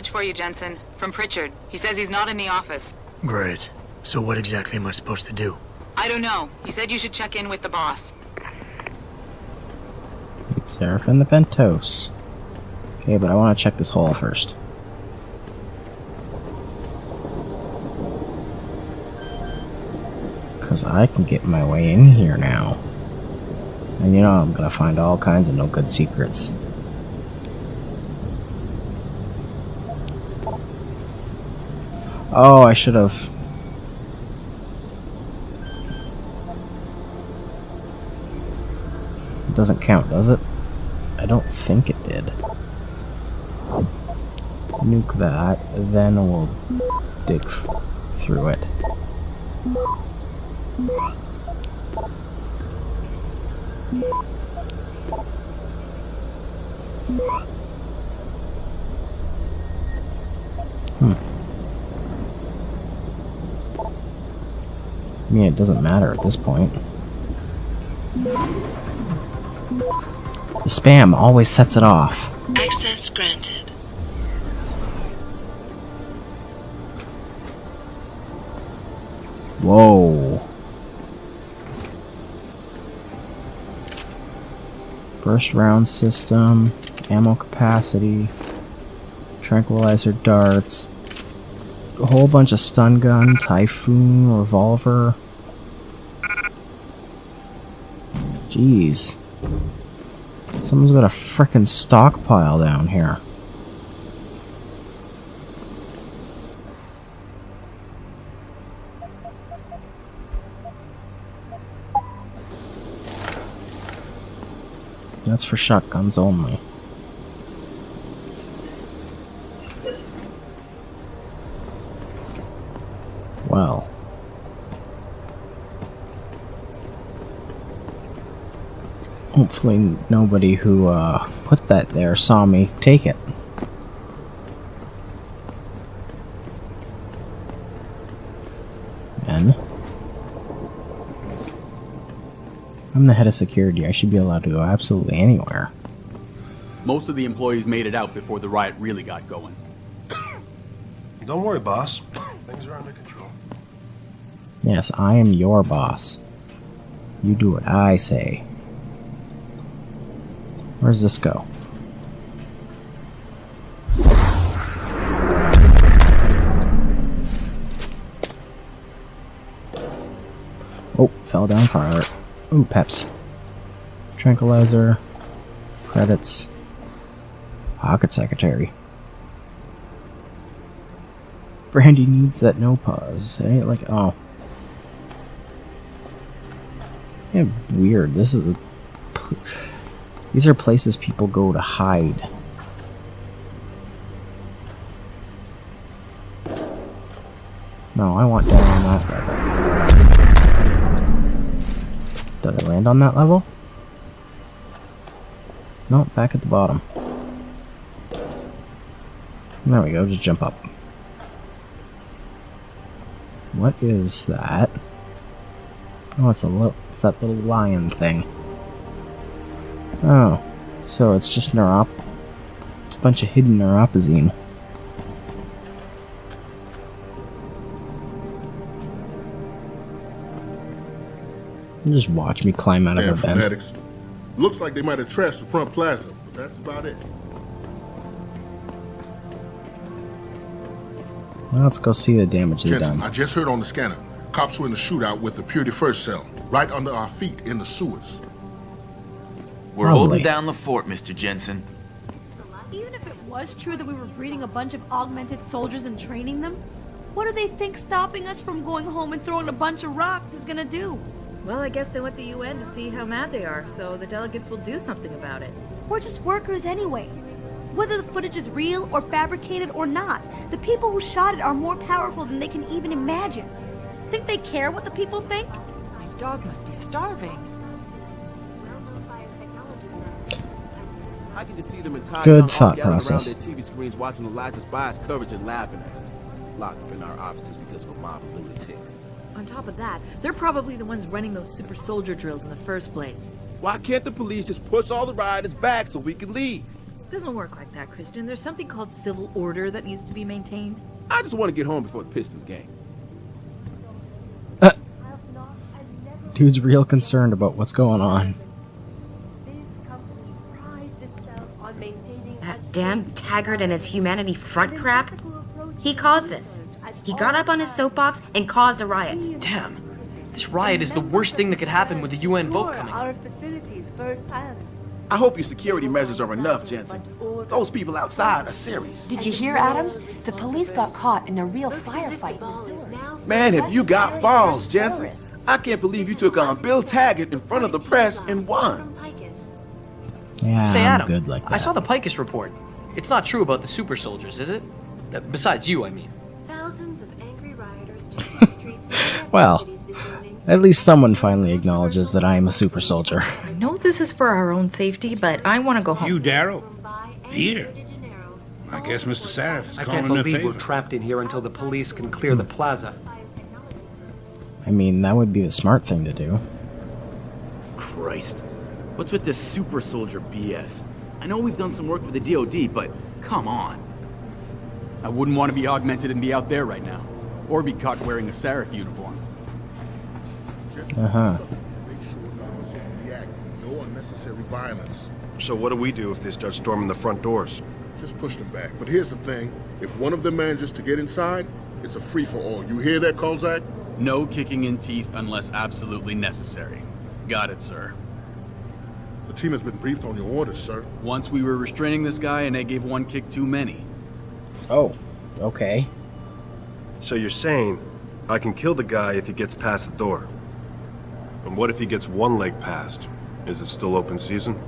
message for you, Jensen. From Pritchard. He says he's not in the office. Great. So what exactly am I supposed to do? I don't know. He said you should check in with the boss. It's Sarif and the Pentos. Okay, but I want to check this hole first. Because I can get my way in here now. And you know I'm gonna find all kinds of no good secrets. Oh, I should have. It doesn't count, does it? I don't think it did. Nuke that, then we'll dig through it. I mean, it doesn't matter at this point. The spam always sets it off. Access granted. Whoa. First round system, ammo capacity, tranquilizer darts, a whole bunch of stun gun, typhoon, revolver. Jeez. Someone's got a frickin' stockpile down here. That's for shotguns only. Well. Hopefully nobody who put that there saw me take it. And I'm the head of security. I should be allowed to go absolutely anywhere. Most of the employees made it out before the riot really got going. Don't worry, boss. Things are under control. Yes, I am your boss. You do what I say. Where's this go? Oh, fell down farther. Ooh, peps. Tranquilizer. Credits. Pocket secretary. Brandy needs that no pause. It ain't like, oh. Yeah, weird. This is a... These are places people go to hide. No, I want down on that level. Did I land on that level? No, back at the bottom. There we go, just jump up. What is that? Oh, it's it's that little lion thing. Oh, so it's just it's a bunch of hidden neuropazine. Just watch me climb out of a vent. Fanatics. Looks like they might have trashed the front plaza, but that's about it. Well, let's go see the damage they've Jensen, done. I just heard on the scanner. Cops were in the shootout with the Purity First cell, right under our feet in the sewers. We're holding down the fort, Mr. Jensen. Even if it was true that we were breeding a bunch of augmented soldiers and training them, what do they think stopping us from going home and throwing a bunch of rocks is gonna do? Well, I guess they want the UN to see how mad they are, so the delegates will do something about it. We're just workers anyway. Whether the footage is real or fabricated or not, the people who shot it are more powerful than they can even imagine. Think they care what the people think? My dog must be starving. I can just see them entire Good thought process. around their TV screens watching the Liza's bias coverage and laughing at us. Locked up in our offices because of a mob of lunatics. On top of that, they're probably the ones running those super soldier drills in the first place. Why can't the police just push all the rioters back so we can leave? Doesn't work like that, Christian. There's something called civil order that needs to be maintained. I just want to get home before the Pistons game. Dude's real concerned about what's going on. That damn Taggart and his humanity front crap. He caused this. He got up on his soapbox and caused a riot. Damn. This riot is the worst thing that could happen with the UN vote coming. Our facilities firsthand. I hope your security measures are enough, Jensen. Those people outside are serious. Did you hear, Adam? The police got caught in a real firefight in the sewers. Man, have you got balls, Jensen? I can't believe you took on Bill Taggart in front of the press and won. Yeah, Say, I'm Adam, good like that. I saw the Picus report. It's not true about the super soldiers, is it? Besides you, I mean. Thousands of angry rioters took to the streets. Well, at least someone finally acknowledges that I am a super soldier. I know this is for our own safety, but I want to go home. You, Darrow? Here? I guess Mr. Sarif is I calling can't in a believe favor. we're trapped in here until the police can clear the plaza. I mean, that would be the smart thing to do. Christ. What's with this super soldier BS? I know we've done some work for the DOD, but come on. I wouldn't want to be augmented and be out there right now. Or be caught wearing a Sarif uniform. Uh-huh. No unnecessary violence. So what do we do if they start storming the front doors? Just push them back. But here's the thing. If one of them manages to get inside, it's a free-for-all. You hear that, Kozak? No kicking in teeth unless absolutely necessary. Got it, sir. The team has been briefed on your orders, sir. Once we were restraining this guy and they gave one kick too many. Oh, okay. So you're saying I can kill the guy if he gets past the door? And what if he gets one leg past? Is it still open season?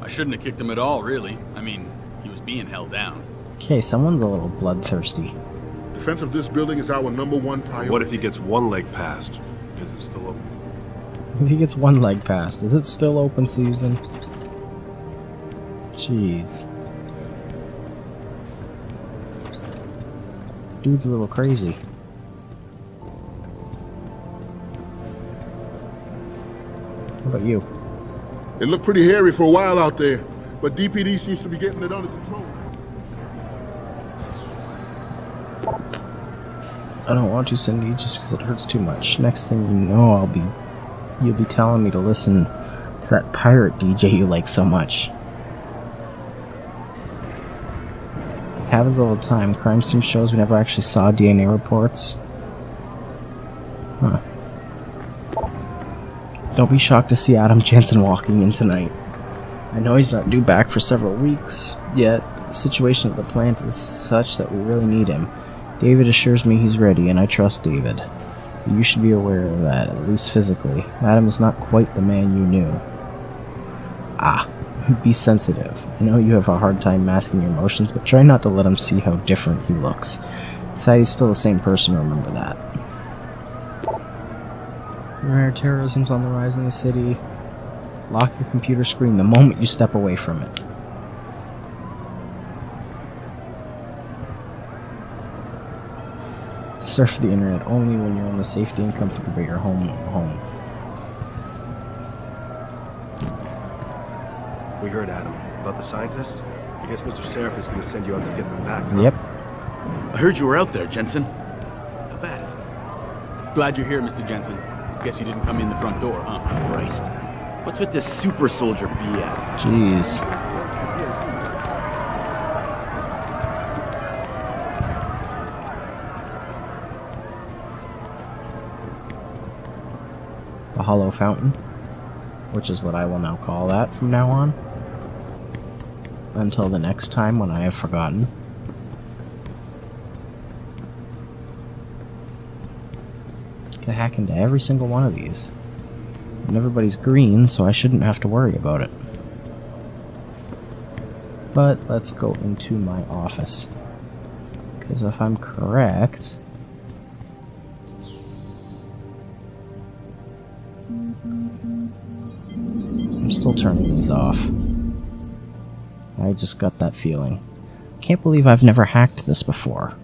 I shouldn't have kicked him at all, really. I mean, he was being held down. Okay, someone's a little bloodthirsty. Defense of this building is our #1 priority. What if he gets one leg past? Is it still open? If he gets one leg past, is it still open season? Jeez. Dude's a little crazy. How about you? It looked pretty hairy for a while out there, but DPD seems to be getting it under control. I don't want to, Cindy, just because it hurts too much. Next thing you know, you'll be telling me to listen to that pirate DJ you like so much. It happens all the time. Crime scene shows we never actually saw DNA reports. Huh. Don't be shocked to see Adam Jensen walking in tonight. I know he's not due back for several weeks, yet the situation at the plant is such that we really need him. David assures me he's ready, and I trust David. You should be aware of that, at least physically. Adam is not quite the man you knew. Be sensitive. I know you have a hard time masking your emotions, but try not to let him see how different he looks. Inside, he's still the same person, remember that. Terrorism's on the rise in the city. Lock your computer screen the moment you step away from it. Surf the internet only when you're in the safety and comfort of your home. We heard, Adam, about the scientists. I guess Mr. Sarif is going to send you out to get them back, huh? Yep. I heard you were out there, Jensen. How bad is it? Glad you're here, Mr. Jensen. Guess you didn't come in the front door, huh? Christ. What's with this super soldier BS? Jeez. The hollow fountain, which is what I will now call that from now on. Until the next time when I have forgotten. Can hack into every single one of these. And everybody's green, so I shouldn't have to worry about it. But let's go into my office. Because if I'm correct... I'm still turning these off. I just got that feeling. Can't believe I've never hacked this before.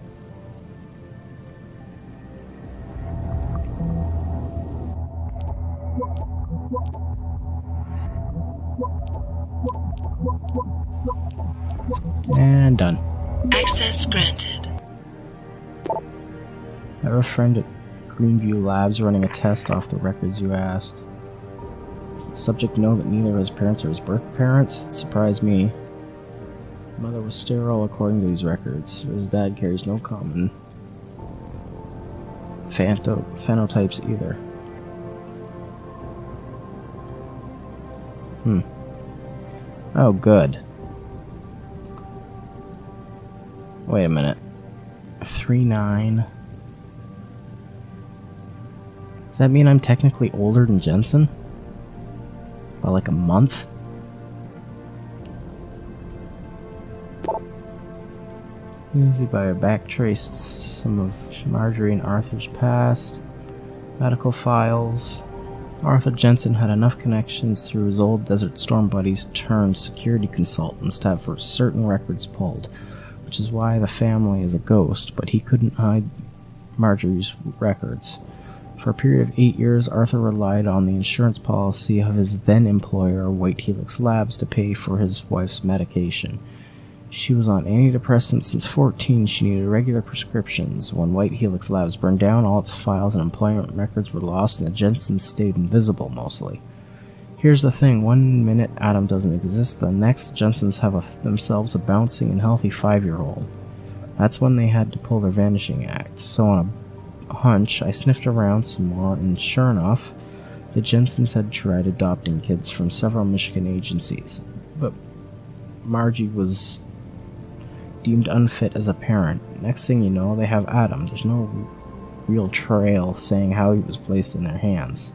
And done. Access granted. I have a friend at Greenview Labs running a test off the records you asked. Subject know that neither of his parents are his birth parents? It surprised me. Mother was sterile according to these records. His dad carries no common phenotypes either. Oh, good. Wait a minute. 3-9. Does that mean I'm technically older than Jensen? By like a month? Easy by a back traced some of Marjorie and Arthur's past. Medical files. Arthur Jensen had enough connections through his old Desert Storm buddies turned security consultants to have for certain records pulled, which is why the family is a ghost, but he couldn't hide Marjorie's records. For a period of 8 years, Arthur relied on the insurance policy of his then-employer, White Helix Labs, to pay for his wife's medication. She was on antidepressants since 14. She needed regular prescriptions. When White Helix Labs burned down, all its files and employment records were lost, and the Jensens stayed invisible, mostly. Here's the thing. 1 minute Adam doesn't exist, the next the Jensens have themselves a bouncing and healthy 5-year-old. That's when they had to pull their vanishing act. So on a hunch, I sniffed around some more, and sure enough, the Jensens had tried adopting kids from several Michigan agencies. But Margie was deemed unfit as a parent. Next thing you know, they have Adam. There's no real trail saying how he was placed in their hands.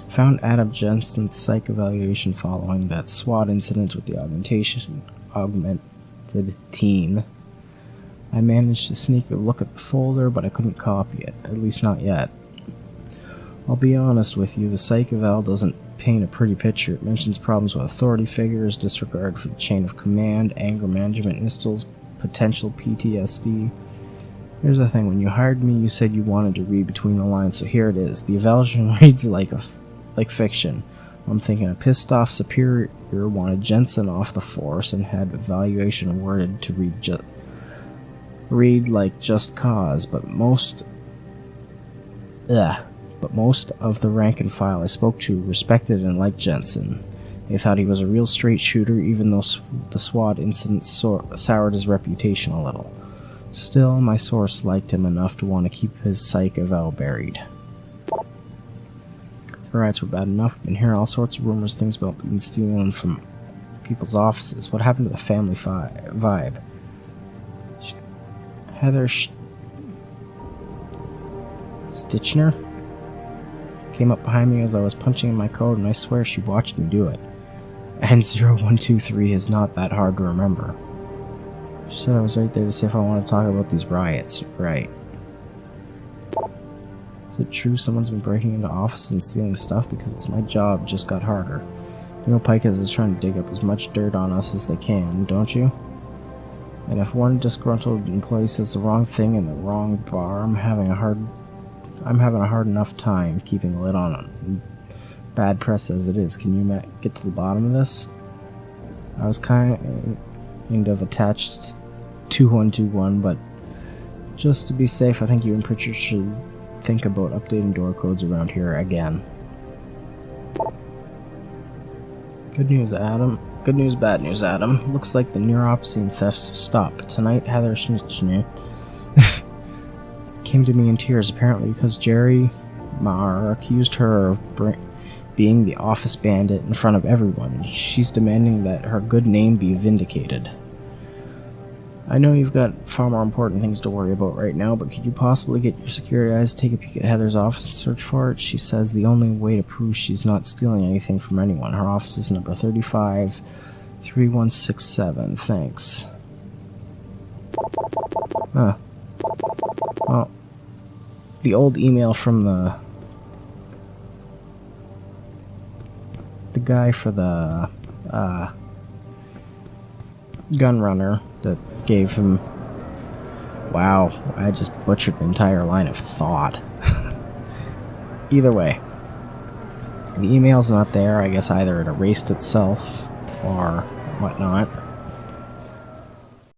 Found Adam Jensen's psych evaluation following that SWAT incident with the augmented teen. I managed to sneak a look at the folder, but I couldn't copy it, at least not yet. I'll be honest with you, the psych eval doesn't paint a pretty picture. It mentions problems with authority figures, disregard for the chain of command, anger management, instills potential PTSD. Here's the thing, when you hired me, you said you wanted to read between the lines, so here it is. The evaluation reads like fiction. I'm thinking a pissed off superior wanted Jensen off the force and had evaluation worded to read like just cause, but most of the rank and file I spoke to respected and liked Jensen. They thought he was a real straight shooter, even though the SWAT incident soured his reputation a little. Still, my source liked him enough to want to keep his psych eval buried. The riots were bad enough. We've been hearing all sorts of rumors, things about being stealing from people's offices. What happened to the family vibe? Heather Stitchner came up behind me as I was punching in my code, and I swear she watched me do it. And 0123 is not that hard to remember. She said I was right there to see if I want to talk about these riots. Right. Is it true someone's been breaking into offices and stealing stuff? Because it's my job just got harder. You know Pikes is trying to dig up as much dirt on us as they can, don't you? And if one disgruntled employee says the wrong thing in the wrong bar, I'm having a hard enough time keeping a lid on it. Bad press as it is. Can you get to the bottom of this? I was kind of attached to 2121, but just to be safe, I think you and Pritchard should think about updating door codes around here again. Good news, Adam. Good news, bad news, Adam. Looks like the neuropsine thefts have stopped. Tonight, Heather Schnitzner came to me in tears, apparently because Jerry Marr accused her of being the office bandit in front of everyone. She's demanding that her good name be vindicated. I know you've got far more important things to worry about right now, but could you possibly get your security eyes to take a peek at Heather's office and search for it? She says the only way to prove she's not stealing anything from anyone. Her office is number 353167. Thanks. Huh. Well, the old email from the guy for the gun runner that gave him... Wow, I just butchered an entire line of thought. Either way, the email's not there. I guess either it erased itself or whatnot.